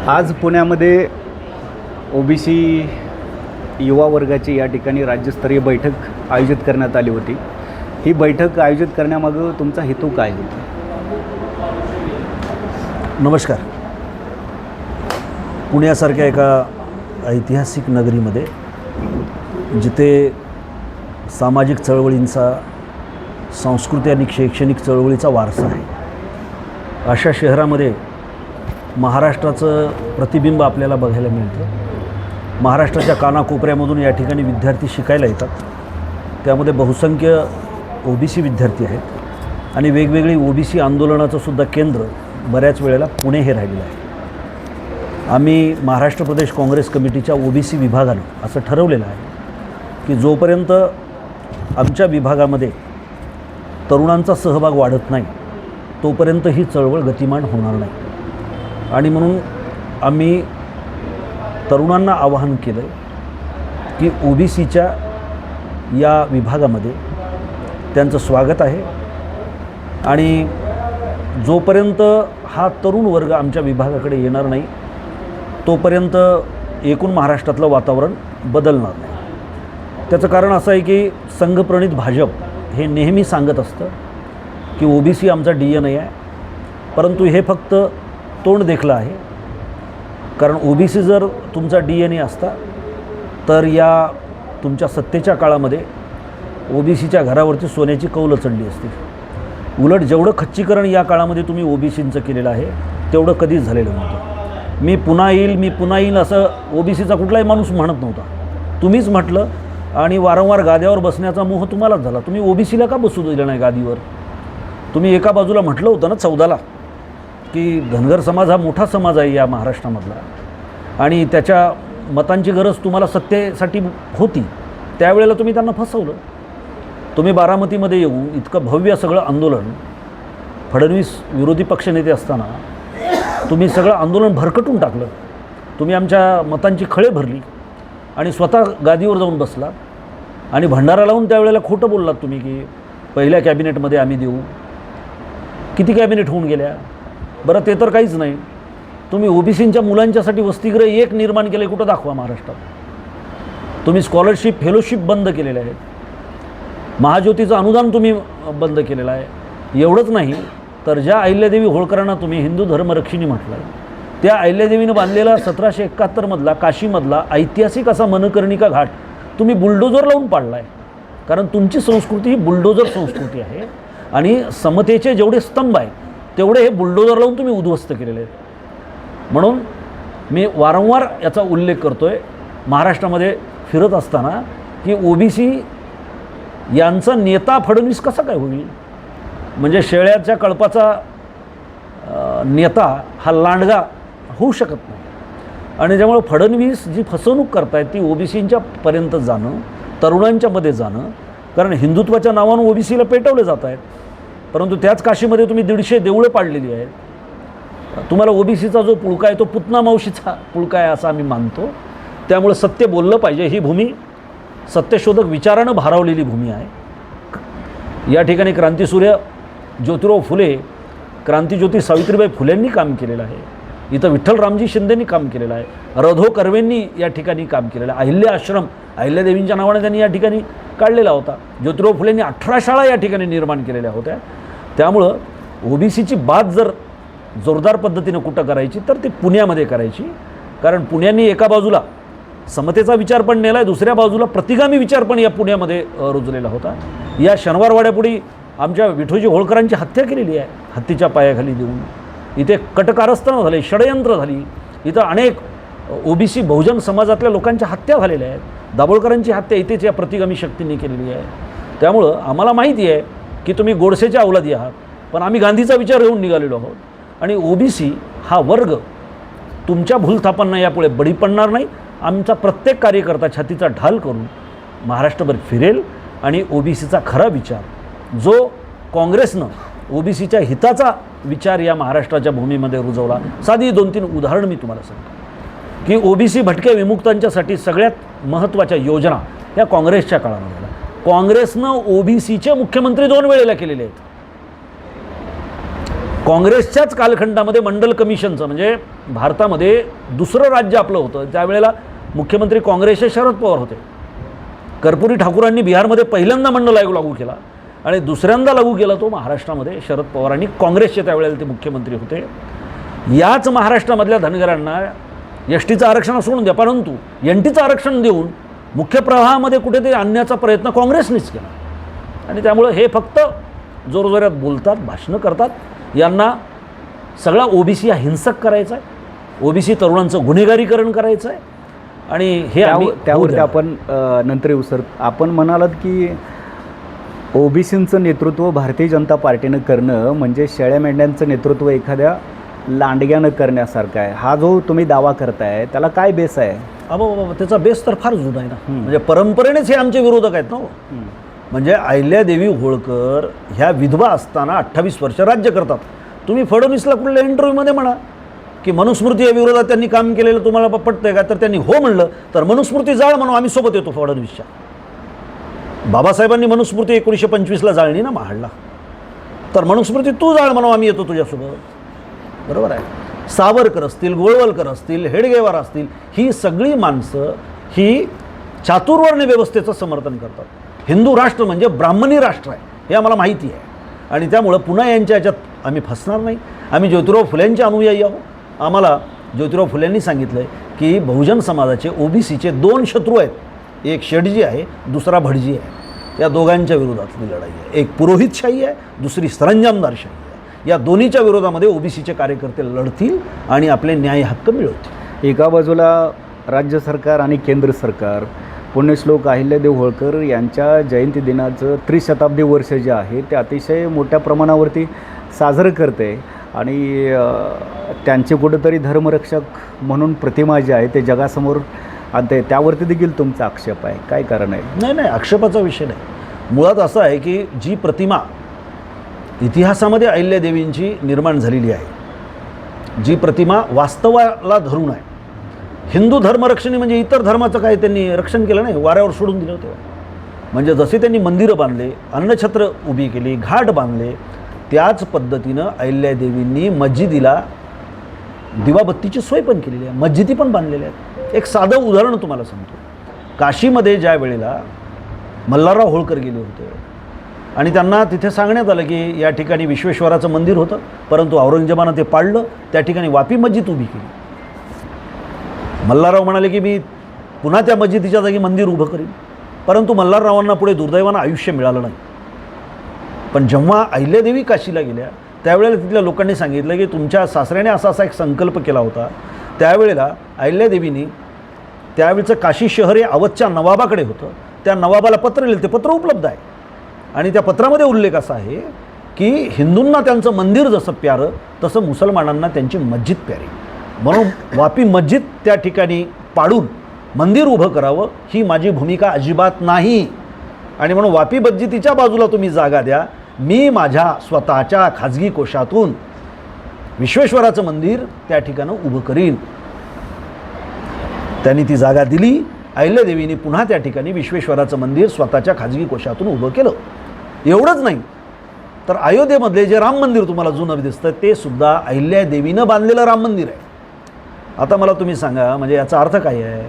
आज पुण्यामध्ये ओबीसी युवा वर्गाची या ठिकाणी राज्यस्तरीय बैठक आयोजित करण्यात आली होती। ही बैठक आयोजित करण्यामागे तुमचा हेतू काय होता? नमस्कार। पुण्यासारख्या एका ऐतिहासिक नगरीमध्ये जिथे सामाजिक चळवळींचा, सांस्कृतिक आणि शैक्षणिक चळवळीचा वारसा आहे, अशा शहरामध्ये महाराष्ट्राचं प्रतिबिंब आपल्याला बघायला मिळतं। महाराष्ट्राच्या कानाकोपऱ्यामधून या ठिकाणी विद्यार्थी शिकायला येतात। त्यामध्ये बहुसंख्य ओबीसी विद्यार्थी आहेत आणि वेगवेगळी ओबीसी आंदोलनाचं सुद्धा केंद्र बऱ्याच वेळेला पुणे हे राहिलेलं आहे। आम्ही महाराष्ट्र प्रदेश काँग्रेस कमिटीच्या ओबीसी विभागानं असं ठरवलेलं आहे की जोपर्यंत आमच्या विभागामध्ये तरुणांचा सहभाग वाढत नाही तोपर्यंत ही चळवळ गतिमान होणार नाही। आणि म्हणून आम्ही तरुणांना आवाहन केलं की ओबीसीच्या या विभागामध्ये त्यांचं स्वागत आहे आणि जोपर्यंत हा तरुण वर्ग आमच्या विभागाकडे येणार नाही तोपर्यंत एकूण महाराष्ट्रातलं वातावरण बदलणार नाही। त्याचं कारण असं आहे की संघप्रणित भाजप हे नेहमी सांगत असतं की ओबीसी आमचा DNA आहे, परंतु हे फक्त तोंड देखलं आहे। कारण ओबीसी जर तुमचा DNA असता तर या तुमच्या सत्तेच्या काळामध्ये ओबीसीच्या घरावरती सोन्याची कौलं चढली असती। उलट जेवढं खच्चीकरण या काळामध्ये तुम्ही ओबीसींचं केलेलं आहे तेवढं कधीच झालेलं नव्हतं। मी पुन्हा येईल असं ओबीसीचा कुठलाही माणूस म्हणत नव्हता। तुम्हीच म्हटलं आणि वारंवार गाद्यावर बसण्याचा मोह तुम्हालाच झाला। तुम्ही ओबीसीला का बसू दिलं नाही गादीवर? तुम्ही एका बाजूला म्हटलं होतं ना 14ला की धनगर समाज हा मोठा समाज आहे या महाराष्ट्रामधला आणि त्याच्या मतांची गरज तुम्हाला सत्तेसाठी होती। त्यावेळेला तुम्ही त्यांना फसवलं। तुम्ही बारामतीमध्ये येऊन इतकं भव्य सगळं आंदोलन, फडणवीस विरोधी पक्षनेते असताना तुम्ही सगळं आंदोलन भरकटून टाकलं। तुम्ही आमच्या मतांची खळे भरली आणि स्वतः गादीवर जाऊन बसला आणि भंडारा लावून त्यावेळेला खोटं बोललात तुम्ही की पहिल्या कॅबिनेटमध्ये आम्ही देऊ। किती कॅबिनेट होऊन गेल्या? बरं ते तर काहीच नाही। तुम्ही ओबीसींच्या मुलांच्यासाठी वसतिगृह एक निर्माण केले, कुठं दाखवा महाराष्ट्रात? तुम्ही स्कॉलरशिप, फेलोशिप बंद केलेले आहेत। महाज्योतीचं अनुदान तुम्ही बंद केलेलं आहे। एवढंच नाही तर ज्या अहिल्यादेवी होळकरांना तुम्ही हिंदू धर्मरक्षिणी म्हटलं आहे, त्या अहिल्यादेवीनं बांधलेला 1771मधला काशीमधला ऐतिहासिक असा मनकर्णिका घाट तुम्ही बुलडोजर लावून पाडला आहे। कारण तुमची संस्कृती ही बुलडोजर संस्कृती आहे आणि समतेचे जेवढे स्तंभ आहेत तेवढे हे बुलडोजर लावून तुम्ही उद्ध्वस्त केलेले आहेत। म्हणून मी वारंवार याचा उल्लेख करतो आहे महाराष्ट्रामध्ये फिरत असताना की ओबीसी यांचा नेता फडणवीस कसा काय होईल? म्हणजे शेळ्याच्या कळपाचा नेता हा लांडगा होऊ शकत नाही। आणि त्यामुळे फडणवीस जी फसवणूक करतायत ती ओबीसींच्या पर्यंत जाणं, तरुणांच्या मध्ये जाणं, कारण हिंदुत्वाच्या नावानं ओबीसीला पेटवले जात आहेत। परंतु त्याच काशीमध्ये तुम्ही 150 देवळं पाडलेली आहेत। तुम्हाला ओबीसीचा जो पुळका आहे तो पुतना मावशीचा पुळका आहे असं आम्ही मानतो। त्यामुळे सत्य बोललं पाहिजे। ही भूमी सत्यशोधक विचारानं भारावलेली भूमी आहे। या ठिकाणी क्रांतिसूर्य ज्योतिराव फुले, क्रांतिज्योती सावित्रीबाई फुलेंनी काम केलेलं आहे। इथं विठ्ठलरामजी शिंदेंनी काम केलेलं आहे। रधो कर्वेंनी या ठिकाणी काम केलेलं आहे। अहिल्या आश्रम अहिल्यादेवींच्या नावाने त्यांनी या ठिकाणी काढलेला होता। ज्योतिराव फुलेंनी 18 शाळा या ठिकाणी निर्माण केलेल्या होत्या। त्यामुळं ओबीसीची बात जर जोरदार पद्धतीनं कुठं करायची तर ती पुण्यामध्ये करायची। कारण पुण्याने एका बाजूला समतेचा विचार पण नेला आहे, दुसऱ्या बाजूला प्रतिगामी विचार पण या पुण्यामध्ये रुजलेला होता। या शनिवारवाड्यापुढे आमच्या विठोजी होळकरांची हत्या केलेली आहे, हत्तीच्या पायाखाली देऊन। इथे कटकारस्थानं झाले, षडयंत्र झाली। इथं अनेक ओबीसी बहुजन समाजातल्या लोकांच्या हत्या झालेल्या आहेत। दाभोळकरांची हत्या इथेच या प्रतिगामी शक्तींनी केलेली आहे। त्यामुळं आम्हाला माहिती आहे की तुम्ही गोडसेच्या अवलादी आहात, पण आम्ही गांधीचा विचार घेऊन निघालेलो आहोत आणि ओबीसी हा वर्ग तुमच्या भूलथापांना यापुढे बळी पडणार नाही। आमचा प्रत्येक कार्यकर्ता छातीचा ढाल करून महाराष्ट्रभर फिरेल आणि ओबीसीचा खरा विचार जो काँग्रेसनं ओबीसीच्या हिताचा विचार या महाराष्ट्राच्या भूमीमध्ये रुजवला। साधी 2-3 उदाहरणं मी तुम्हाला सांगतो की ओबीसी भटक्या विमुक्तांच्यासाठी सगळ्यात महत्त्वाच्या योजना या काँग्रेसच्या काळामध्ये झाल्या। काँग्रेसनं ओबीसीचे मुख्यमंत्री 2 वेळेला केलेले आहेत। काँग्रेसच्याच कालखंडामध्ये मंडल कमिशनचं, म्हणजे भारतामध्ये दुसरं राज्य आपलं होतं त्यावेळेला मुख्यमंत्री काँग्रेसचे शरद पवार होते. कर्पुरी ठाकूरांनी बिहारमध्ये पहिल्यांदा मंडल आयोग लागू केला आणि दुसऱ्यांदा लागू केला तो महाराष्ट्रामध्ये शरद पवारांनी, काँग्रेसचे त्यावेळेला ते मुख्यमंत्री होते. याच महाराष्ट्रामधल्या धनगरांना एसटीचं आरक्षण सोडून द्या, परंतु एनटीचं आरक्षण देऊन मुख्य प्रवाहामध्ये कुठेतरी आणण्याचा प्रयत्न काँग्रेसनेच केला. आणि त्यामुळं हे फक्त जोरजोरात बोलतात, भाषणं करतात. यांना सगळा ओबीसी हा हिंसक करायचा आहे, ओबीसी तरुणांचं गुन्हेगारीकरण करायचं आहे. आणि हे त्यावरती आपण नंतर येऊ सर. आपण म्हणालात की ओबीसींचं नेतृत्व भारतीय जनता पार्टीनं करणं म्हणजे शेळ्या मेंढ्यांचं नेतृत्व एखाद्या लांडग्यानं करण्यासारखं आहे. हा जो तुम्ही दावा करताय त्याला काय बेस आहे? बाबा त्याचा बेस तर फार जुना आहे ना. म्हणजे परंपरेनेच हे आमचे विरोधक आहेत ना. म्हणजे अहिल्यादेवी होळकर ह्या विधवा असताना 28 वर्ष राज्य करतात. तुम्ही फडणवीसला कुठल्या इंटरव्ह्यूमध्ये म्हणा की मनुस्मृती या विरोधात त्यांनी काम केलेलं तुम्हाला पटतंय का, तर त्यांनी हो म्हणलं तर मनुस्मृती जाळ म्हणून आम्ही सोबत येतो फडणवीसच्या. बाबासाहेबांनी मनुस्मृती 1925ला जाळली ना महाडला, तर मनुस्मृती तू जाळ म्हणून आम्ही येतो तुझ्यासोबत. बरोबर आहे. सावरकर असतील, गोळवलकर असतील, हेडगेवार असतील, ही सगळी माणसं ही चातुर्वर्ण व्यवस्थेचं समर्थन करतात. हिंदू राष्ट्र म्हणजे ब्राह्मणी राष्ट्र आहे हे आम्हाला माहिती आहे. आणि त्यामुळं पुन्हा यांच्या ह्याच्यात आम्ही फसणार नाही. आम्ही ज्योतिराव फुल्यांचे अनुयायी आहोत. आम्हाला ज्योतिराव फुल्यांनी सांगितलं आहे की बहुजन समाजाचे ओबीसीचे 2 शत्रू आहेत, एक शेडजी आहे, दुसरा भटजी आहे. या दोघांच्या विरोधातली लढाई आहे. एक पुरोहितशाही आहे, दुसरी सरंजामदारशाही आहे. या दोन्हीच्या विरोधामध्ये ओबीसीचे कार्यकर्ते लढतील आणि आपले न्याय हक्क मिळवतील. एका बाजूला राज्य सरकार आणि केंद्र सरकार पुण्यश्लोक अहिल्यादेवी होळकर यांच्या जयंती दिनाचं त्रिशताब्दी वर्ष जे आहे ते अतिशय मोठ्या प्रमाणावरती साजरं करते आणि त्यांचे कुठंतरी धर्मरक्षक म्हणून प्रतिमा जी आहे ते जगासमोर आणते. त्यावरती देखील तुमचा आक्षेप आहे, काय कारण आहे? नाही, आक्षेपाचा विषय नाही. मुळात असं आहे की जी प्रतिमा इतिहासामध्ये अहिल्यादेवींची निर्माण झालेली आहे, जी प्रतिमा वास्तवाला धरून आहे. हिंदू धर्मरक्षणी म्हणजे इतर धर्माचं काय त्यांनी रक्षण केलं नाही, वाऱ्यावर सोडून दिलं होतं. म्हणजे जसे त्यांनी मंदिरं बांधले, अन्नछत्र उभी केली, घाट बांधले, त्याच पद्धतीनं अहिल्यादेवींनी मस्जिदीला दिवाबत्तीची सोय पण केलेली आहे, मस्जिदी पण बांधलेल्या आहेत. एक साधं उदाहरण तुम्हाला सांगतो. काशीमध्ये ज्या वेळेला मल्हारराव होळकर गेले होते आणि त्यांना तिथे सांगण्यात आलं की या ठिकाणी विश्वेश्वराचं मंदिर होतं, परंतु औरंगजेबानं ते पाडलं, त्या ठिकाणी वापी मस्जिद उभी केली. मल्हारराव म्हणाले की मी पुन्हा त्या मस्जिदीच्या जागी मंदिर उभं करीन, परंतु मल्हाररावांना पुढे दुर्दैवानं आयुष्य मिळालं नाही. पण जेव्हा अहिल्यादेवी काशीला गेल्या त्यावेळेला तिथल्या लोकांनी सांगितलं की तुमच्या सासऱ्याने असा एक संकल्प केला होता. त्यावेळेला अहिल्यादेवींनी त्यावेळचं काशी शहर हे अवधच्या नवाबाकडे होतं, त्या नवाबाला पत्र लिहिलं, ते पत्र उपलब्ध आहे. आणि त्या पत्रामध्ये उल्लेख असा आहे की हिंदूंना त्यांचं मंदिर जसं प्यारं तसं मुसलमानांना त्यांची मस्जिद प्यारी, म्हणून वापी मस्जिद त्या ठिकाणी पाडून मंदिर उभं करावं ही माझी भूमिका अजिबात नाही. आणि म्हणून वापी मस्जिदीच्या बाजूला तुम्ही जागा द्या, मी माझ्या स्वतःच्या खाजगी कोशातून विश्वेश्वराचं मंदिर त्या ठिकाणं उभं करीन. त्यांनी ती जागा दिली. अहिल्यादेवींनी पुन्हा त्या ठिकाणी विश्वेश्वराचं मंदिर स्वतःच्या खाजगी कोशातून उभं केलं. एवढंच नाही तर अयोध्येमधले जे राम मंदिर तुम्हाला जुनं दिसतं ते सुद्धा अहिल्यादेवीनं बांधलेलं राम मंदिर आहे. आता मला तुम्ही सांगा, म्हणजे याचा अर्थ काय आहे?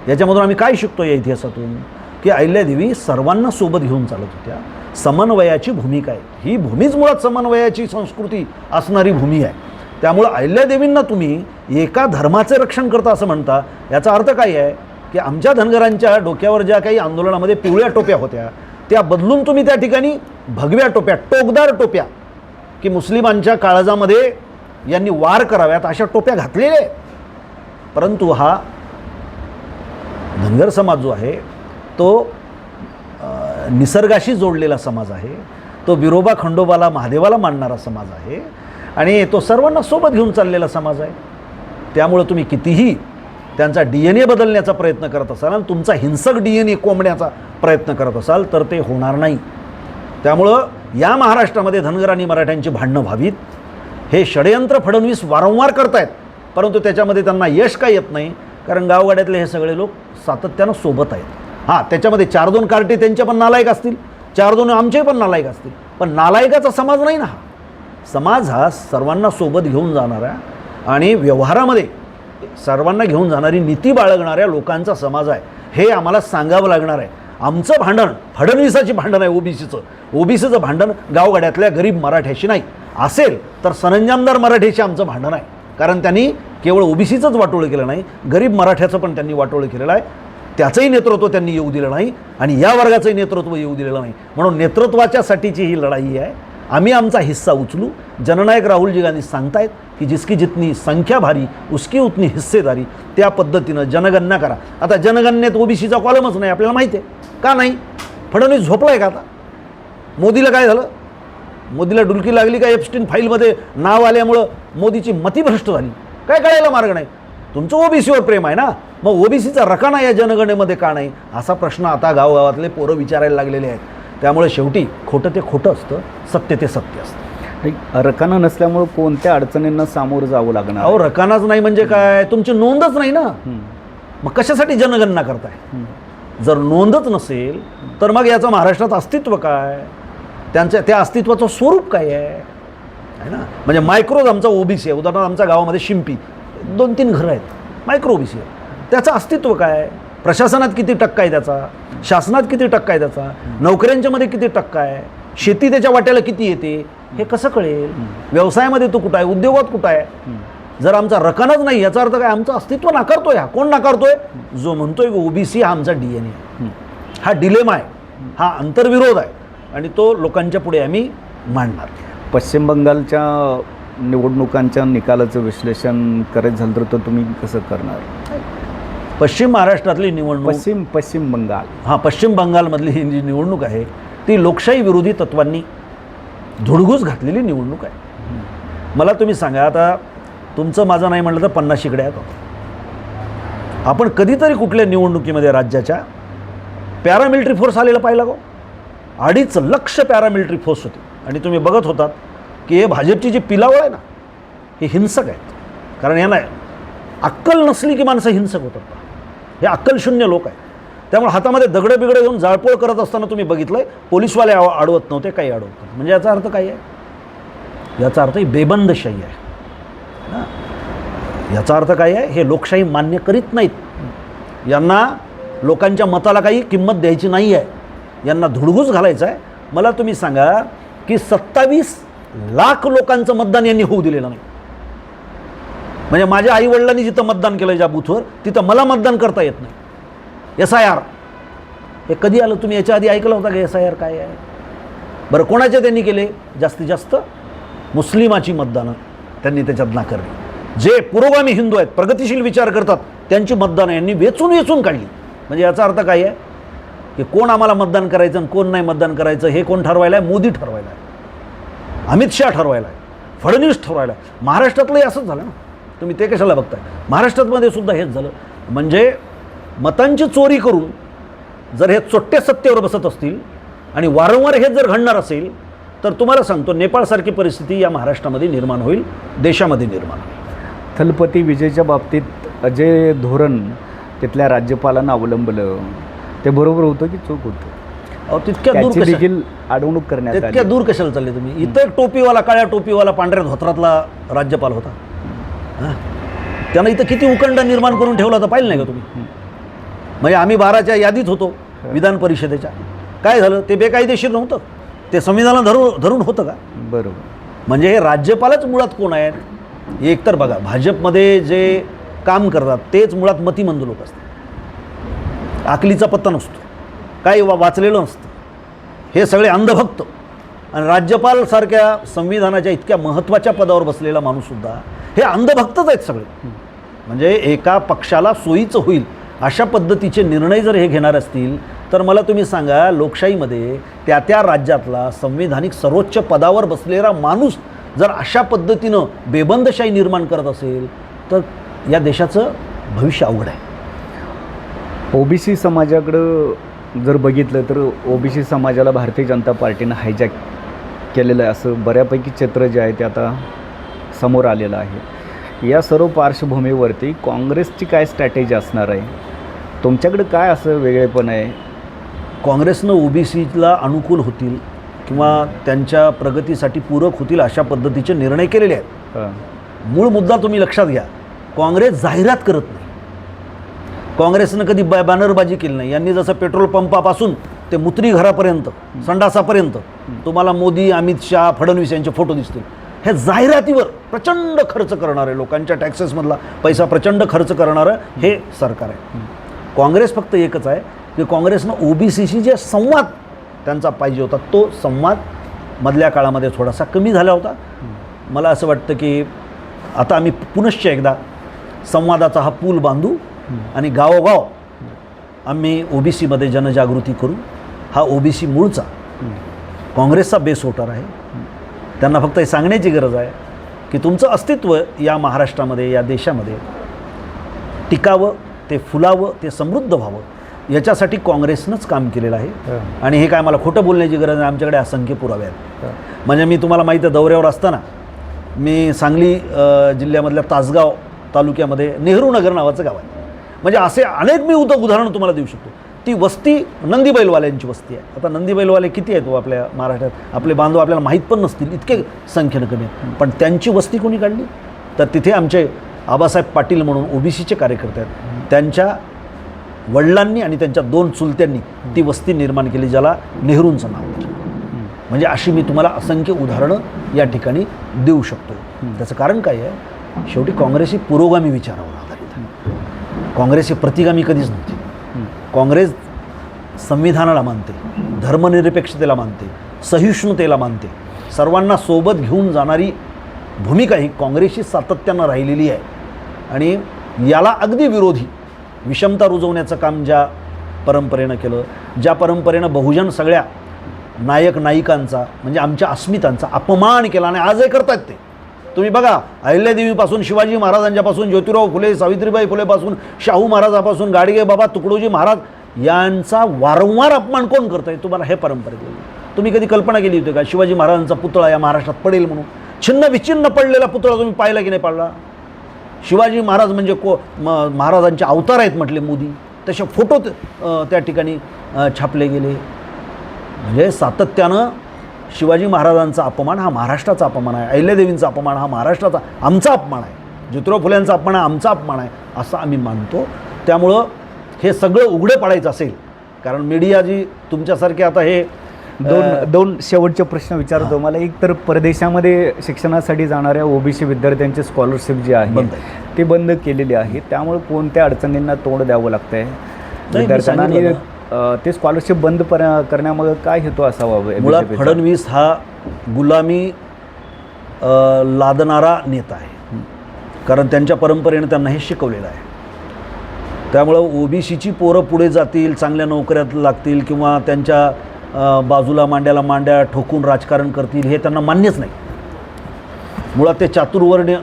याच्यामधून आम्ही काय शिकतो या इतिहासातून? की अहिल्यादेवी सर्वांना सोबत घेऊन चालत होत्या. समन्वयाची भूमिका आहे. ही भूमीच मुळात समन्वयाची संस्कृती असणारी भूमी आहे. त्यामुळं अहिल्यादेवींना तुम्ही एका धर्माचे रक्षण करता असं म्हणता, याचा अर्थ काय आहे की आमच्या धनगरांच्या डोक्यावर ज्या काही आंदोलनामध्ये पिवळ्या टोप्या होत्या त्या बदलून तुम्ही त्या ठिकाणी भगव्या टोप्या, टोकदार टोप्या, की मुस्लिमांच्या काळजामध्ये यांनी वार कराव्यात अशा टोप्या घातलेल्या आहेत. परंतु हा धनगर समाज जो आहे तो निसर्गाशी जोडलेला समाज आहे, तो बिरोबा खंडोबाला महादेवाला मानणारा समाज आहे आणि तो सर्वांना सोबत घेऊन चाललेला समाज आहे. त्यामुळं तुम्ही कितीही त्यांचा DNA बदलण्याचा प्रयत्न करत असाल आणि तुमचा हिंसक DNA कोंबण्याचा प्रयत्न करत असाल तर ते होणार नाही. त्यामुळं या महाराष्ट्रामध्ये धनगर आणि मराठ्यांची भांडणं व्हावीत हे षडयंत्र फडणवीस वारंवार करतायत, परंतु त्याच्यामध्ये त्यांना यश काय येत नाही, कारण गावगाड्यातले हे सगळे लोक सातत्यानं सोबत आहेत. हां, त्याच्यामध्ये 4-2 कार्टे त्यांचे पण नालायक असतील, 4-2 आमचे पण नालायक असतील, पण नालायकाचा समाज नाही ना हा. समाज हा सर्वांना सोबत घेऊन जाणारा आणि व्यवहारामध्ये सर्वांना घेऊन जाणारी नीती बाळगणाऱ्या लोकांचा समाज आहे, हे आम्हाला सांगावं लागणार आहे. आमचं भांडण फडणवीसाची भांडण आहे, ओबीसीचं भांडण गावगाड्यातल्या गरीब मराठ्याशी नाही. असेल तर सरंजामदार मराठ्याशी आमचं भांडण आहे, कारण त्यांनी केवळ ओबीसीचंच वाटोळं केलं नाही, गरीब मराठ्याचं पण त्यांनी वाटोळं केलेलं आहे. त्याचंही नेतृत्व त्यांनी येऊ दिलं नाही आणि या वर्गाचंही नेतृत्व येऊ दिलेलं नाही. म्हणून नेतृत्वाच्यासाठीची ही लढाई आहे. आम्ही आमचा हिस्सा उचलू. जननायक राहुलजी गांधी सांगतायत की जिसकी जितनी संख्या भारी उसकी उतनी हिस्सेदारी. त्या पद्धतीनं जनगणना करा. आता जनगणनेत ओबीसीचा कॉलमच नाही, आपल्याला माहिती आहे का नाही. फडणवीस झोपलाय का आता? मोदीला काय झालं? मोदीला डुलकी लागली का एप्स्टीन फाईलमध्ये नाव आल्यामुळं मोदीची मतिभ्रष्ट झाली? काय कळायला मार्ग नाही. तुमचं ओबीसीवर प्रेम आहे ना, मग ओबीसीचा रकाना या जनगणनेमध्ये का नाही, असा प्रश्न आता गावगावातले पोरं विचारायला लागलेले आहेत. त्यामुळे शेवटी खोटं ते खोटं असतं, सत्य ते सत्य असतं. रकाना नसल्यामुळं कोणत्या अडचणींना सामोरं जावं लागणार? अहो, रकानाच नाही म्हणजे काय? तुमची नोंदच नाही ना, मग कशासाठी जनगणना करताय? जर नोंदच नसेल तर मग याचं महाराष्ट्रात अस्तित्व काय? त्या अस्तित्वाचं स्वरूप काय आहे ना. म्हणजे मायक्रोज आमचा ओबीसी आहे. उदाहरणार्थ आमच्या गावामध्ये शिंपी 2-3 घरं आहेत, मायक्रो ओबीसी आहे. त्याचं अस्तित्व काय? प्रशासनात किती टक्का आहे त्याचा? शासनात किती टक्का आहे त्याचा? नोकऱ्यांच्यामध्ये किती टक्का आहे? शेती त्याच्या वाट्याला किती येते? हे कसं कळेल? व्यवसायामध्ये तो कुठं आहे? उद्योगात कुठं आहे? जर आमचा रकानाच नाही, याचा अर्थ काय? आमचं अस्तित्व नाकारतोय. हा कोण नाकारतोय? जो म्हणतोय की ओबीसी हा आमचा DNA आहे. हा डिलेमा आहे, हा अंतर्विरोध आहे आणि तो लोकांच्या पुढे आम्ही मांडणार. पश्चिम बंगालच्या निवडणुकांच्या निकालाचं विश्लेषण करायचं झालं तर तुम्ही कसं करणार? पश्चिम महाराष्ट्रातली निवडणूक, पश्चिम बंगाल, पश्चिम बंगालमधली ही जी निवडणूक आहे ती लोकशाही विरोधी तत्वांनी धुडगूस घातलेली निवडणूक आहे. मला तुम्ही सांगा, आता तुमचं माझं नाही म्हटलं तर 50 शिकड्या आहेत. आपण कधीतरी कुठल्या निवडणुकीमध्ये राज्याच्या पॅरामिलिटरी फोर्स आलेला पाहिला गो? 2.5 लक्ष पॅरामिलिटरी फोर्स होती आणि तुम्ही बघत होतात की हे भाजपची जी पिलावळ आहे ना, हे हिंसक आहेत. कारण यांना अक्कल नसली की माणसं हिंसक होतात. हे अक्कलशून्य लोक आहेत. त्यामुळे हातामध्ये दगडं बिगडं घेऊन जाळपोळ करत असताना तुम्ही बघितलंय, पोलीसवाले अडवत नव्हते, काही अडवत नव्हते. म्हणजे याचा अर्थ काय आहे? याचा अर्थ ही बेबंदशाही आहे ना. याचा अर्थ काय आहे? हे लोकशाही मान्य करीत नाहीत. यांना लोकांच्या मताला काही किंमत द्यायची नाही आहे. यांना धुडगूस घालायचं आहे. मला तुम्ही सांगा की 27 लाख लोकांचं मतदान यांनी होऊ दिलेलं नाही. म्हणजे माझ्या आईवडिलांनी जिथं मतदान केलं ज्या बूथवर, तिथं मला मतदान करता येत नाही. SIR हे कधी आलं? तुम्ही याच्या आधी ऐकलं होतं का SIR काय आहे? बरं, कोणाचे त्यांनी केले? जास्तीत जास्त मुस्लिमाची मतदानं त्यांनी त्याच्यात नाकारली. जे पुरोगामी हिंदू आहेत, प्रगतिशील विचार करतात, त्यांची मतदानं यांनी वेचून काढली. म्हणजे याचा अर्थ काय आहे की कोण आम्हाला मतदान करायचं आणि कोण नाही मतदान करायचं हे कोण ठरवायला आहे? मोदी ठरवायला आहे, अमित शहा ठरवायला आहे, फडणवीस ठरवायला आहे. महाराष्ट्रातलंही असंच झालं ना. तुम्ही ते कशाला बघताय? महाराष्ट्रामध्ये सुद्धा हेच झालं. म्हणजे मतांची चोरी करून जर हे चोट्टे सत्तेवर बसत असतील आणि वारंवार हे जर घडणार असेल तर तुम्हाला सांगतो, नेपाळसारखी परिस्थिती या महाराष्ट्रामध्ये निर्माण होईल, देशामध्ये निर्माण होईल. थलपती विजयच्या बाबतीत जे धोरण तिथल्या राज्यपालांना अवलंबलं ते बरोबर होतं की चूक होतं? अहो, तितक्या दूर देखील अडवणूक करण्यात आली. तितक्या दूर कशाला चालले तुम्ही? इथं एक टोपीवाला, काळ्या टोपीवाला, पांढऱ्या धोत्रातला राज्यपाल होता. त्यानं इथं किती उकंड निर्माण करून ठेवला होता, पाहिलं नाही का तुम्ही? म्हणजे आम्ही 12च्या यादीत होतो विधान परिषदेच्या. काय झालं? ते बेकायदेशीर नव्हतं, ते संविधानाला धरून होतं का? बरोबर. म्हणजे हे राज्यपालच मुळात कोण आहेत? एकतर बघा, भाजपमध्ये जे काम करतात तेच मुळात मतिमंद लोक असतात, आकलीचा पत्ता नसतो, काही वाचलेलं नसतं, हे सगळे अंधभक्त. आणि राज्यपाल सारख्या संविधानाच्या इतक्या महत्त्वाच्या पदावर बसलेला माणूससुद्धा हे अंधभक्तच आहेत सगळे. म्हणजे एका पक्षाला सोयीचं होईल अशा पद्धतीचे निर्णय जर हे घेणार असतील तर मला तुम्ही सांगा, लोकशाहीमध्ये त्या राज्यातला संविधानिक सर्वोच्च पदावर बसलेला माणूस जर अशा पद्धतीनं बेबंदशाही निर्माण करत असेल तर या देशाचं भविष्य अवघड आहे. ओबीसी समाजाकडं जर बघितलं तर ओबीसी समाजाला भारतीय जनता पार्टीनं हायजॅक केलेलं आहे असं बऱ्यापैकी चित्र जे आहे ते आता समोर आलेलं आहे. या सर्व पार्श्वभूमीवरती काँग्रेसची काय स्ट्रॅटेजी असणार आहे? तुमच्याकडे काय असं वेगळेपण आहे? काँग्रेसनं ओबीसीला अनुकूल होतील किंवा त्यांच्या प्रगतीसाठी पूरक होतील अशा पद्धतीचे निर्णय केलेले आहेत. हां. मूळ मुद्दा तुम्ही लक्षात घ्या, काँग्रेस जाहिरात करत नाही. काँग्रेसनं कधी बॅनरबाजी केली नाही. यांनी जसं पेट्रोल पंपापासून ते मुत्री घरापर्यंत, संडासापर्यंत तुम्हाला मोदी, अमित शहा, फडणवीस यांचे फोटो दिसतील. हे जाहिरातीवर प्रचंड खर्च करणारे, लोकांच्या टॅक्सेसमधला पैसा प्रचंड खर्च करणारं हे सरकार आहे. काँग्रेस फक्त एकच आहे की काँग्रेसनं ओबीसीशी जे संवाद त्यांचा पाहिजे होता, तो संवाद मधल्या काळामध्ये थोडासा कमी झाला होता. मला असं वाटतं की आता आम्ही पुनश्च एकदा संवादाचा हा पूल बांधू आणि गावोगाव आम्ही ओबीसीमध्ये जनजागृती करू. हा ओबीसी मूळचा काँग्रेसचा बेस वोटर आहे. त्यांना फक्त हे सांगण्याची गरज आहे की तुमचं अस्तित्व या महाराष्ट्रामध्ये, या देशामध्ये टिकावं, ते फुलावं, ते समृद्ध व्हावं, याच्यासाठी काँग्रेसनंच काम केलेलं आहे. आणि हे काय मला खोटं बोलण्याची गरज नाही, आमच्याकडे असंख्य पुरावे आहेत. म्हणजे मी तुम्हाला माहीत आहे, दौऱ्यावर असताना मी सांगली जिल्ह्यामधल्या तासगाव तालुक्यामध्ये नेहरू नगर नावाचं गाव आहे. म्हणजे असे अनेक मी उदाहरणं तुम्हाला देऊ शकतो. ती वस्ती नंदी बैलवाल्यांची वस्ती आहे. आता नंदी बैलवाले किती आहेत आपल्या महाराष्ट्रात? आपले बांधव आपल्याला माहीत पण नसतील, इतके संख्येनं कमी आहेत. पण त्यांची वस्ती कोणी काढली? तर तिथे आमचे आबासाहेब पाटील म्हणून ओबीसीचे कार्यकर्ते आहेत. त्यांच्या वडिलांनी आणि त्यांच्या 2 चुलत्यांनी ती वस्ती निर्माण केली, ज्याला नेहरूंचं नाव आहे. म्हणजे अशी मी तुम्हाला असंख्य उदाहरणं या ठिकाणी देऊ शकतो. त्याचं कारण काय आहे? शेवटी काँग्रेस ही पुरोगामी विचारावर आधारित. काँग्रेस ही प्रतिगामी कधीच नव्हती. काँग्रेस संविधानाला मानते, धर्मनिरपेक्षतेला मानते, सहिष्णुतेला मानते, सर्वांना सोबत घेऊन जाणारी भूमिका ही काँग्रेसची सातत्यानं राहिलेली आहे. आणि याला अगदी विरोधी विषमता रुजवण्याचं काम ज्या परंपरेनं केलं, ज्या परंपरेनं बहुजन सगळ्या नायक नायिकांचा म्हणजे आमच्या अस्मितांचा अपमान केला आणि आजही करतात ते. तुम्ही बघा, अहिल्यादेवीपासून, शिवाजी महाराजांच्यापासून, ज्योतिराव फुले, सावित्रीबाई फुलेपासून, शाहू महाराजापासून, गाडगे बाबा, तुकडोजी महाराज यांचा वारंवार अपमान कोण करतं आहे? तुम्हाला हे परंपरेत. तुम्ही कधी कल्पना केली होती का शिवाजी महाराजांचा पुतळा या महाराष्ट्रात पडेल म्हणून? छिन्न विच्छिन्न पडलेला पुतळा तुम्ही पाहिला की नाही पाडला? शिवाजी महाराज म्हणजे महाराजांचे अवतार आहेत म्हटले मोदी, तसे फोटो त्या ठिकाणी छापले गेले. म्हणजे सातत्यानं शिवाजी महाराजांचा अपमान हा महाराष्ट्राचा अपमान आहे, अहिल्यादेवींचा अपमान हा महाराष्ट्राचा, आमचा अपमान आहे, ज्योतिराव फुल्यांचा अपमान हा आमचा अपमान आहे, असं आम्ही मानतो. त्यामुळं हे सगळं उघडे पाडायचं असेल, कारण मीडिया जी तुमच्यासारखे आता हे दोन शेवटचे प्रश्न विचारतो मला. एक तर परदेशामध्ये शिक्षणासाठी जाणाऱ्या ओबीसी विद्यार्थ्यांची स्कॉलरशिप जी आहे ती बंद केलेली आहे. त्यामुळे कोणत्या अडचणींना तोंड द्यावं लागतंय विद्यार्थ्यांना, आणि ते स्कॉलरशिप बंद करण्यामागे काय हेतू असावा? मुळात फडणवीस हा गुलामी लादणारा नेता आहे, कारण त्यांच्या परंपरेनं त्यांना हे शिकवलेलं आहे. त्यामुळं ओबीसीची पोरं पुढे जातील, चांगल्या नोकऱ्यात लागतील किंवा त्यांच्या बाजूला मांड्याला मांड्या ठोकून राजकारण करतील हे त्यांना मान्यच नाही. मुळात ते चातुर्वर्ण्य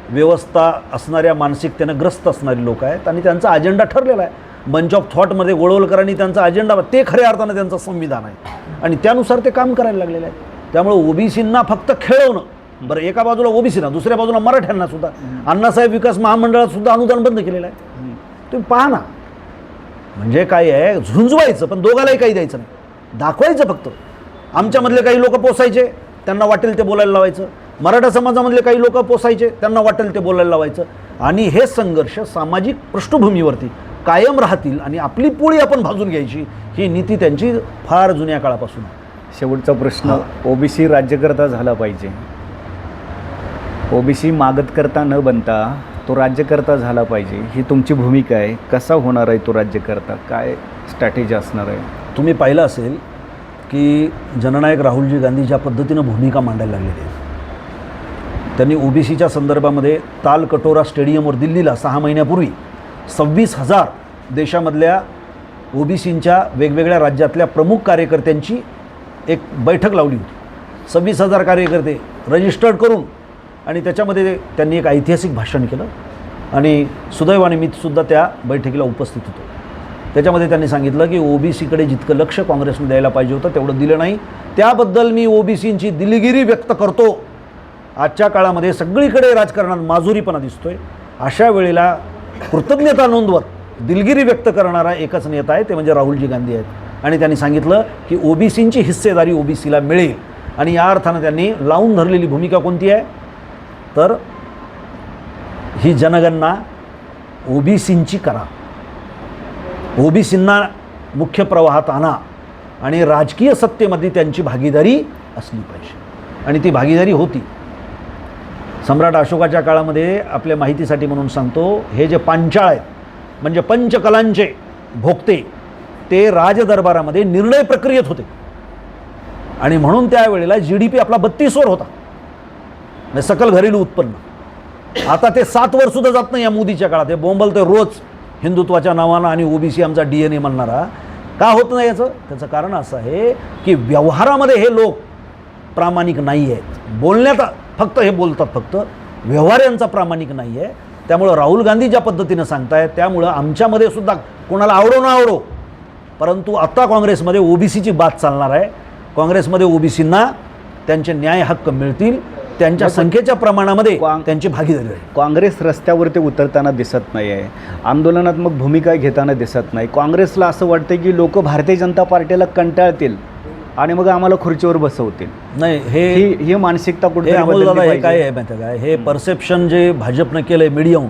व्यवस्था असणाऱ्या मानसिकतेनं ग्रस्त असणारी लोक आहेत आणि त्यांचा अजेंडा ठरलेला आहे. बंच ऑफ थॉटमध्ये गोळवलकरांनी त्यांचा अजेंडा, ते खऱ्या अर्थानं त्यांचं संविधान आहे आणि त्यानुसार ते काम करायला लागलेलं आहे. त्यामुळे ओबीसींना फक्त खेळवणं, बरं एका बाजूला ओबीसीना, दुसऱ्या बाजूला मराठ्यांना सुद्धा अण्णासाहेब विकास महामंडळात सुद्धा अनुदान बंद केलेलं आहे. तुम्ही पहा ना, म्हणजे काय आहे, झुंजवायचं पण दोघालाही काही द्यायचं नाही, दाखवायचं फक्त. आमच्यामधले काही लोक पोसायचे, त्यांना वाटेल ते बोलायला लावायचं, मराठा समाजामधले काही लोक पोसायचे, त्यांना वाटेल ते बोलायला लावायचं, आणि हे संघर्ष सामाजिक पृष्ठभूमीवरती कायम राहतील आणि आपली पोळी आपण भाजून घ्यायची, ही नीती त्यांची फार जुन्या काळापासून. शेवटचा प्रश्न, ओबीसी राज्यकर्ता झाला पाहिजे, ओबीसी मागतकर्ता न बनता तो राज्यकर्ता झाला पाहिजे, ही तुमची भूमिका आहे. कसा होणार आहे तो राज्यकर्ता? काय स्ट्रॅटेजी असणार आहे? तुम्ही पाहिलं असेल की जननायक राहुलजी गांधी ज्या पद्धतीनं भूमिका मांडायला लागलेली आहे, त्यांनी ओबीसीच्या संदर्भामध्ये तालकटोरा स्टेडियमवर दिल्लीला 6 महिन्यापूर्वी 26,000 देशामधल्या ओबीसींच्या वेगवेगळ्या राज्यातल्या प्रमुख कार्यकर्त्यांची एक बैठक लावली होती. 26,000 कार्यकर्ते रजिस्टर्ड करून, आणि त्याच्यामध्ये त्यांनी एक ऐतिहासिक भाषण केलं आणि सुदैवाने मी सुद्धा त्या बैठकीला उपस्थित होतो. त्याच्यामध्ये त्यांनी सांगितलं की ओबीसीकडे जितकं लक्ष काँग्रेसने द्यायला पाहिजे होतं तेवढं दिलं नाही, त्याबद्दल मी ओबीसींची दिलगिरी व्यक्त करतो. आजच्या काळामध्ये सगळीकडे राजकारणात माजुरीपणा दिसतोय, अशा वेळेला कृतज्ञता नोंदवत दिलगिरी व्यक्त करणारा एकच नेता आहे, ते म्हणजे राहुलजी गांधी आहेत. आणि त्यांनी सांगितलं की ओबीसींची हिस्सेदारी ओबीसीला मिळेल. आणि या अर्थानं त्यांनी लावून धरलेली भूमिका कोणती आहे तर ही जनगणना ओबीसींची करा, ओबीसींना मुख्य प्रवाहात आणा आणि राजकीय सत्तेमध्ये त्यांची भागीदारी असली पाहिजे. आणि ती भागीदारी होती. सम्राट अशोकाच्या काळामध्ये आपल्या माहितीसाठी म्हणून सांगतो, हे जे पांचाळ आहेत म्हणजे पंचकलांचे भोक्ते ते राजदरबारामध्ये निर्णय प्रक्रियेत होते. आणि म्हणून त्यावेळेला GDP आपला 32वर होता, म्हणजे सकल घरेलू उत्पन्न. आता ते 7वर सुद्धा जात नाही या मोदीच्या काळात. हे बोंबलतोय रोज हिंदुत्वाच्या नावानं आणि ओबीसी आमचा DNA म्हणणारा. का होत नाही याचं? त्याचं कारण असं आहे की व्यवहारामध्ये हे लोक प्रामाणिक नाही आहेत. बोलण्यात फक्त हे बोलतात, फक्त व्यवहार यांचा प्रामाणिक नाही आहे. त्यामुळं राहुल गांधी ज्या पद्धतीनं सांगतायत त्यामुळं आमच्यामध्ये सुद्धा कोणाला आवडो ना आवडो, परंतु आत्ता काँग्रेसमध्ये ओबीसीची बात चालणार आहे. काँग्रेसमध्ये ओबीसींना त्यांचे न्याय हक्क मिळतील, त्यांच्या संख्येच्या प्रमाणामध्ये त्यांची भागीदारी आहे. काँग्रेस रस्त्यावरती उतरताना दिसत नाही आहे, आंदोलनात्मक भूमिका घेताना दिसत नाही. काँग्रेसला असं वाटतं की लोक भारतीय जनता पार्टीला कंटाळतील आणि मग आम्हाला खुर्चीवर बसवतील. नाही, ही मानसिकता कुठे हे काय आहे माहिती काय, हे परसेप्शन जे भाजपनं केलंय मीडियाहून,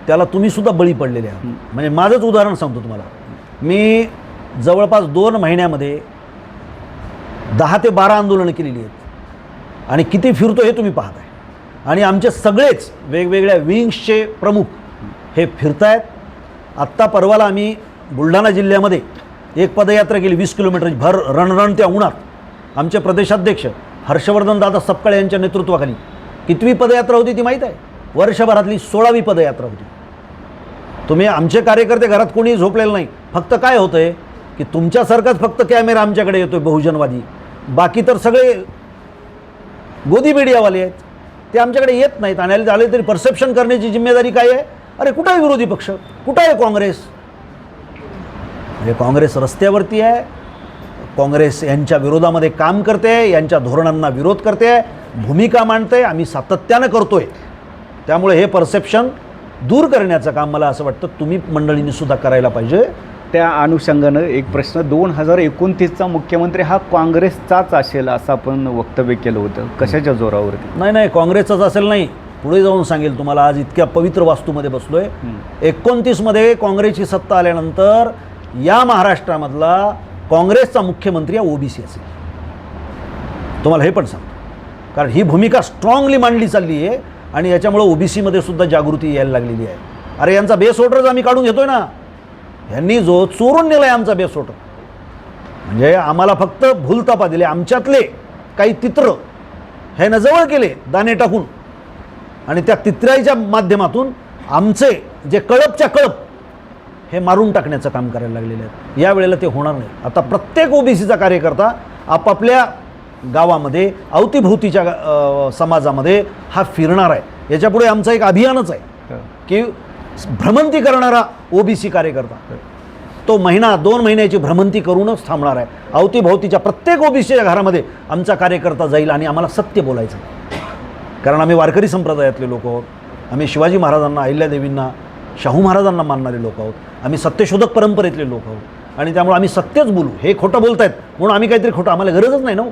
त्याला तुम्ही सुद्धा बळी पडलेले आहात. म्हणजे माझंच उदाहरण सांगतो तुम्हाला. मी जवळपास 2 महिन्यामध्ये 10 ते 12 आंदोलनं केलेली आहेत आणि किती फिरतो हे तुम्ही पाहताय. आणि आमचे सगळेच वेगवेगळ्या विंग्सचे प्रमुख हे फिरतायत. आत्ता परवाला आम्ही बुलढाणा जिल्ह्यामध्ये एक पदयात्रा केली 20 किलोमीटरची, भर रणरणत्या उन्हात. आमचे प्रदेशाध्यक्ष हर्षवर्धन दादा सपकाळे यांच्या नेतृत्वाखाली. कितवी पदयात्रा होती ती माहीत आहे? वर्षभरातली 16वी पदयात्रा होती. तुम्ही आमचे कार्यकर्ते घरात कोणी झोपलेलं नाही. फक्त काय होतं आहे की तुमच्यासारखाच फक्त कॅमेरा आमच्याकडे येतो आहे बहुजनवादी, बाकी तर सगळे गोदी मीडियावाले आहेत, ते आमच्याकडे येत नाहीत. आणि आले तरी परसेप्शन करण्याची जिम्मेदारी काय आहे? अरे कुठं आहे विरोधी पक्ष, कुठं आहे काँग्रेस? म्हणजे काँग्रेस रस्त्यावरती आहे, काँग्रेस यांच्या विरोधामध्ये काम करते, यांच्या धोरणांना विरोध करते, भूमिका मांडते, आम्ही सातत्यानं करतोय. त्यामुळे हे परसेप्शन दूर करण्याचं काम मला असं वाटतं तुम्ही मंडळींनी सुद्धा करायला पाहिजे. त्या अनुषंगानं एक प्रश्न, 2029चा मुख्यमंत्री हा काँग्रेसचाच असेल असं आपण वक्तव्य केलं होतं, कशाच्या जोरावरती? नाही, काँग्रेसचाच असेल नाही, पुढे जाऊन सांगेल तुम्हाला. आज इतक्या पवित्र वास्तूमध्ये बसलोय. 29मध्ये काँग्रेसची सत्ता आल्यानंतर या महाराष्ट्रामधला काँग्रेसचा मुख्यमंत्री हा ओबीसी असेल, तुम्हाला हे पण सांगतो. कारण ही भूमिका स्ट्रॉंगली मांडली चालली आहे आणि याच्यामुळे ओबीसीमध्ये सुद्धा जागृती यायला लागलेली आहे. अरे यांचा बेस वोटरच आम्ही काढून घेतोय ना. यांनी जो चोरून नेला आहे आमचा बेस वोटर, म्हणजे आम्हाला फक्त भूलतापा दिले. आमच्यातले काही तित्र ह्यानं जवळ केले दाणे टाकून, आणि त्या तित्राईच्या माध्यमातून आमचे जे कळपच्या कळप हे मारून टाकण्याचं काम करायला लागलेले आहेत. यावेळेला ते होणार नाही. आता प्रत्येक ओबीसीचा कार्यकर्ता आपापल्या गावामध्ये, अवतीभोवतीच्या समाजामध्ये हा फिरणार आहे. याच्यापुढे आमचं एक अभियानच आहे की भ्रमंती करणारा ओबीसी कार्यकर्ता तो 1-2 महिन्याची भ्रमंती करूनच थांबणार आहे. अवतीभोवतीच्या प्रत्येक ओबीसीच्या घरामध्ये आमचा कार्यकर्ता जाईल आणि आम्हाला सत्य बोलायचं. कारण आम्ही वारकरी संप्रदायातले लोक आहोत, आम्ही शिवाजी महाराजांना, अहिल्यादेवींना, शाहू महाराजांना मानणारे लोक आहोत, आम्ही सत्यशोधक परंपरेतले लोक आहोत आणि त्यामुळे आम्ही सत्यच बोलू. हे खोटं बोलतायत म्हणून आम्ही काहीतरी खोटं, आम्हाला गरजच नाही ना,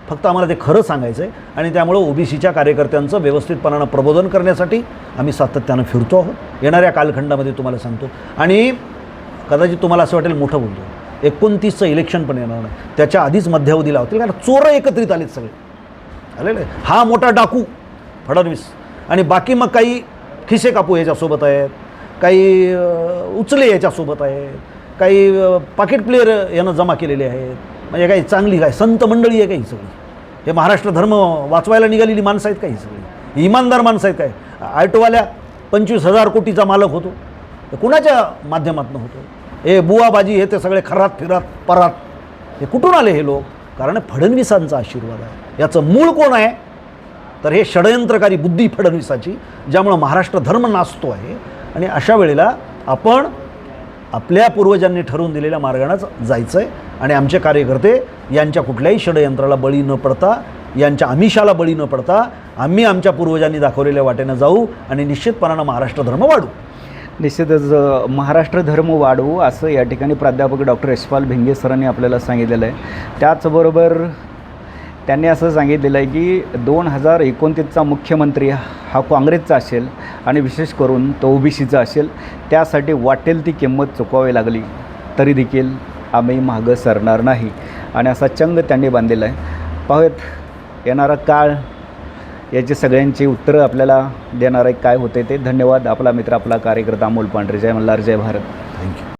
फक्त आम्हाला ते खरं सांगायचं आहे. आणि त्यामुळे ओबीसीच्या कार्यकर्त्यांचं व्यवस्थितपणानं प्रबोधन करण्यासाठी आम्ही सातत्यानं फिरतो आहोत. येणाऱ्या कालखंडामध्ये तुम्हाला सांगतो. आणि कदाचित तुम्हाला असं वाटेल मोठं बोलतो, 29चं इलेक्शन पण येणार नाही, त्याच्या आधीच मध्यावधीला होतील. कारण चोरं एकत्रित आलेत सगळे आलेले. हा मोठा डाकू फडणवीस आणि बाकी मग काही खिसे कापू याच्यासोबत आहेत, काही उचले याच्यासोबत आहेत, काही पाकिट प्लेयर यानं जमा केलेले आहेत. म्हणजे काही चांगली काय संत मंडळी आहे काही सगळी, हे महाराष्ट्र धर्म वाचवायला निघालेली माणसं आहेत काही सगळी, इमानदार माणसं आहेत. काय ऑटोवाल्या 25,000 कोटीचा मालक होतो, कुणाच्या माध्यमातून होतो? हे बुवाबाजी हे ते सगळे खरात फिरात परात हे कुठून आले हे लोक? कारण फडणवीसांचा आशीर्वाद आहे. याचं मूळ कोण आहे तर हे षडयंत्रकारी बुद्धी फडणवीसाची, ज्यामुळं महाराष्ट्र धर्म नाचतो आहे. आणि अशा वेळेला आपण आपल्या पूर्वजांनी ठरवून दिलेल्या मार्गानेच जायचं आहे. आणि आमचे कार्यकर्ते यांच्या कुठल्याही षडयंत्राला बळी न पडता, यांच्या आमिषाला बळी न पडता आम्ही आमच्या पूर्वजांनी दाखवलेल्या वाटेनं जाऊ आणि निश्चितपणानं महाराष्ट्र धर्म वाढू. निश्चितच महाराष्ट्र धर्म वाढवू असं या ठिकाणी प्राध्यापक डॉक्टर यशपाल भिंगे सरांनी आपल्याला सांगितलेलं आहे. त्याचबरोबर त्यांनी असं सांगितलेलं आहे की 2029चा मुख्यमंत्री हा काँग्रेसचा असेल आणि विशेष करून तो ओबीसीचा असेल. त्यासाठी वाटेल ती किंमत चुकवावी लागली तरी देखील आम्ही मागं सरणार नाही आणि असा चंग त्यांनी बांधलेला आहे. पाहूयात येणारा काळ याची सगळ्यांची उत्तरं आपल्याला देणार आहे काय होते ते. धन्यवाद. आपला मित्र आपला कार्यकर्ता अमोल पांढरे. जय मल्हार, जय भारत. थँक्यू.